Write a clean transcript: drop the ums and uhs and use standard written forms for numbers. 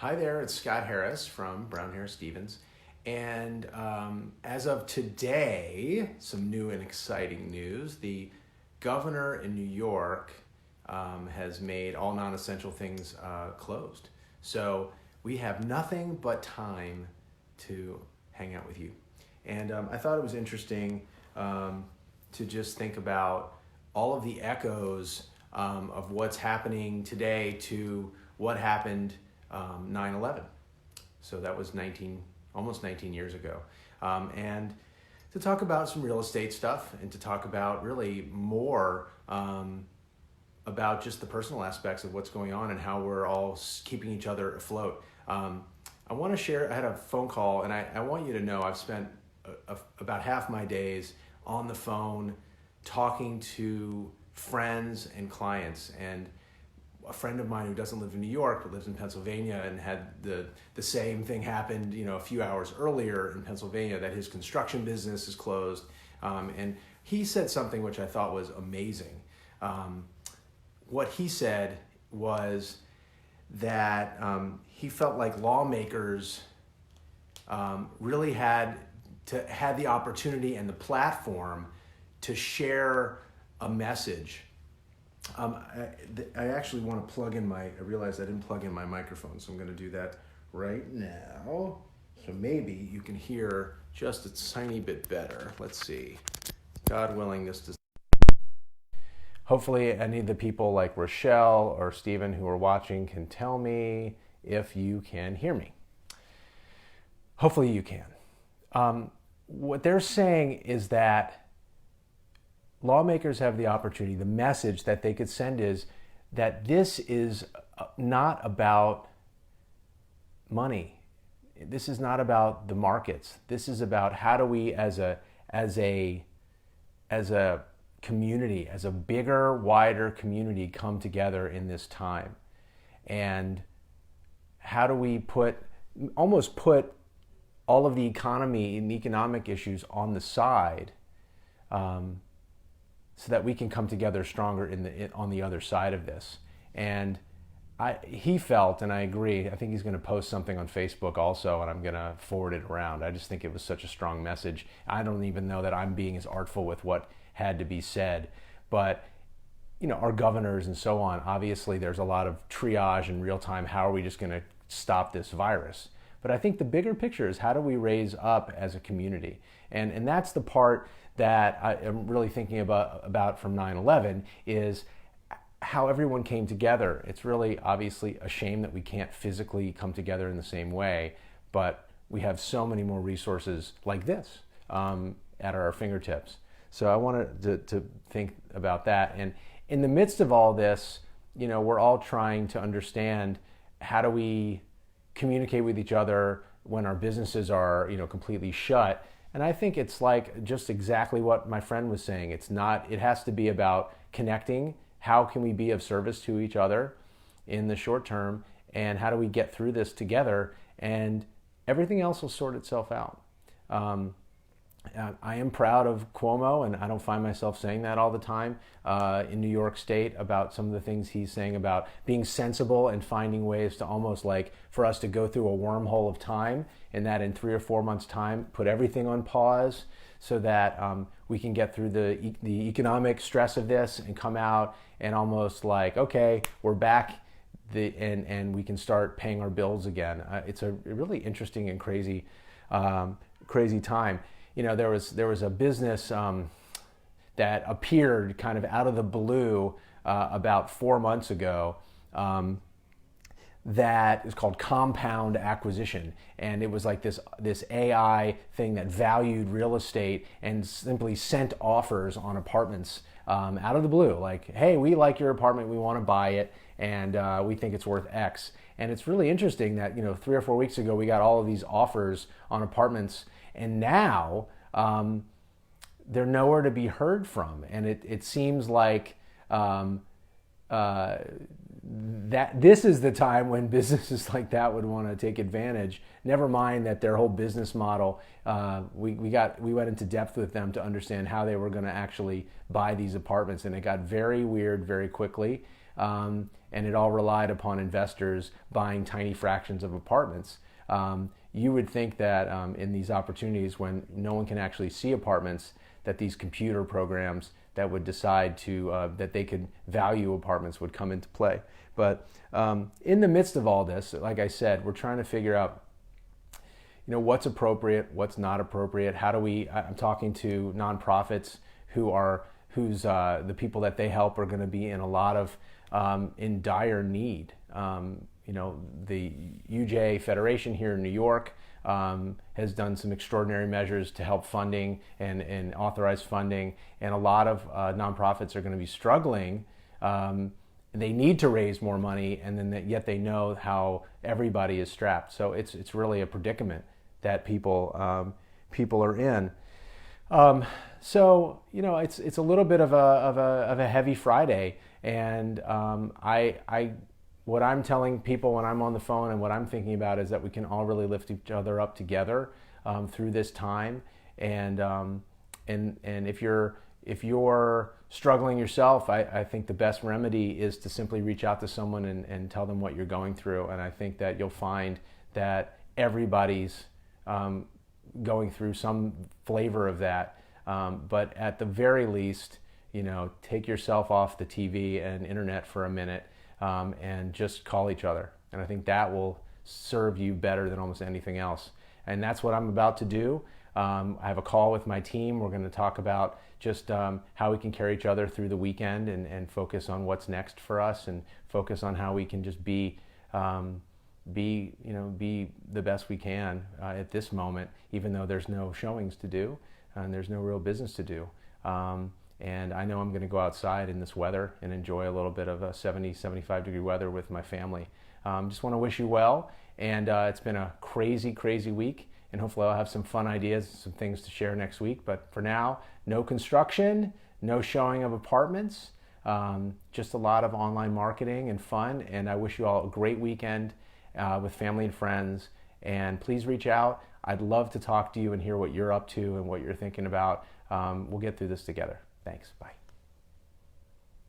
Hi there, it's Scott Harris from Brown Harris Stevens. And as of today, some new and exciting news. The governor in New York has made all non essential things closed. So we have nothing but time to hang out with you. And I thought it was interesting to just think about all of the echoes of what's happening today to what happened 9/11. So that was almost 19 years ago. And to talk about some real estate stuff and to talk about really more about just the personal aspects of what's going on and how we're all keeping each other afloat. I want to share, I had a phone call, and I want you to know I've spent about half my days on the phone talking to friends and clients. And a friend of mine who doesn't live in New York but lives in Pennsylvania and had the same thing happened, a few hours earlier in Pennsylvania, that his construction business is closed. And he said something which I thought was amazing. What he said was that he felt like lawmakers really had the opportunity and the platform to share a message. I actually want to I realized I didn't plug in my microphone, so I'm going to do that right now. So maybe you can hear just a tiny bit better. Let's see. God willing, hopefully any of the people like Rochelle or Stephen who are watching can tell me if you can hear me. Hopefully you can. What they're saying is that lawmakers have the opportunity, the message that they could send is that this is not about money. This is not about the markets. This is about how do we as a community, as a bigger, wider community come together in this time. And how do we almost put all of the economy and economic issues on the side so that we can come together stronger on the other side of this. And he felt, and I agree, I think he's going to post something on Facebook also, and I'm going to forward it around. I just think it was such a strong message. I don't even know that I'm being as artful with what had to be said. But, our governors and so on, obviously there's a lot of triage in real time. How are we just going to stop this virus? But I think the bigger picture is how do we raise up as a community? And that's the part that I am really thinking about from 9/11 is how everyone came together. It's really obviously a shame that we can't physically come together in the same way, but we have so many more resources like this at our fingertips. So I wanted to think about that. And in the midst of all this, we're all trying to understand how do we communicate with each other when our businesses are, completely shut. And I think it's like just exactly what my friend was saying. It has to be about connecting. How can we be of service to each other in the short term? And how do we get through this together? And everything else will sort itself out. I am proud of Cuomo, and I don't find myself saying that all the time in New York State about some of the things he's saying about being sensible and finding ways to almost like for us to go through a wormhole of time, and that in 3 or 4 months' time, put everything on pause so that we can get through the economic stress of this and come out and almost like, okay, we're back and we can start paying our bills again. It's a really interesting and crazy time. There was a business that appeared kind of out of the blue about 4 months ago that is called Compound Acquisition. And it was like this AI thing that valued real estate and simply sent offers on apartments out of the blue. Like, hey, we like your apartment, we want to buy it, and we think it's worth X. And it's really interesting that 3 or 4 weeks ago we got all of these offers on apartments, and now they're nowhere to be heard from. And it seems like that this is the time when businesses like that would want to take advantage. Never mind that their whole business model, we went into depth with them to understand how they were going to actually buy these apartments, and it got very weird very quickly. And and it all relied upon investors buying tiny fractions of apartments. You would think that in these opportunities when no one can actually see apartments, that these computer programs that would decide that they could value apartments would come into play. But in the midst of all this, like I said, we're trying to figure out what's appropriate, what's not appropriate. I'm talking to nonprofits whose the people that they help are going to be in a lot of in dire need. The UJ Federation here in New York has done some extraordinary measures to help funding and authorize funding, and a lot of nonprofits are going to be struggling. They need to raise more money, and then yet they know how everybody is strapped. So it's really a predicament that people are in. So it's a little bit of a heavy Friday, and what I'm telling people when I'm on the phone and what I'm thinking about is that we can all really lift each other up together through this time. And if you're struggling yourself, I think the best remedy is to simply reach out to someone and tell them what you're going through. And I think that you'll find that everybody's going through some flavor of that. But at the very least, take yourself off the TV and internet for a minute. And just call each other. And I think that will serve you better than almost anything else. And that's what I'm about to do. I have a call with my team. We're going to talk about just how we can carry each other through the weekend and focus on what's next for us and focus on how we can just be the best we can at this moment, even though there's no showings to do and there's no real business to do. And I know I'm going to go outside in this weather and enjoy a little bit of a 70, 75 degree weather with my family. Just want to wish you well. And it's been a crazy, crazy week. And hopefully I'll have some fun ideas, some things to share next week. But for now, no construction, no showing of apartments, just a lot of online marketing and fun. And I wish you all a great weekend with family and friends. And please reach out. I'd love to talk to you and hear what you're up to and what you're thinking about. We'll get through this together. Thanks. Bye.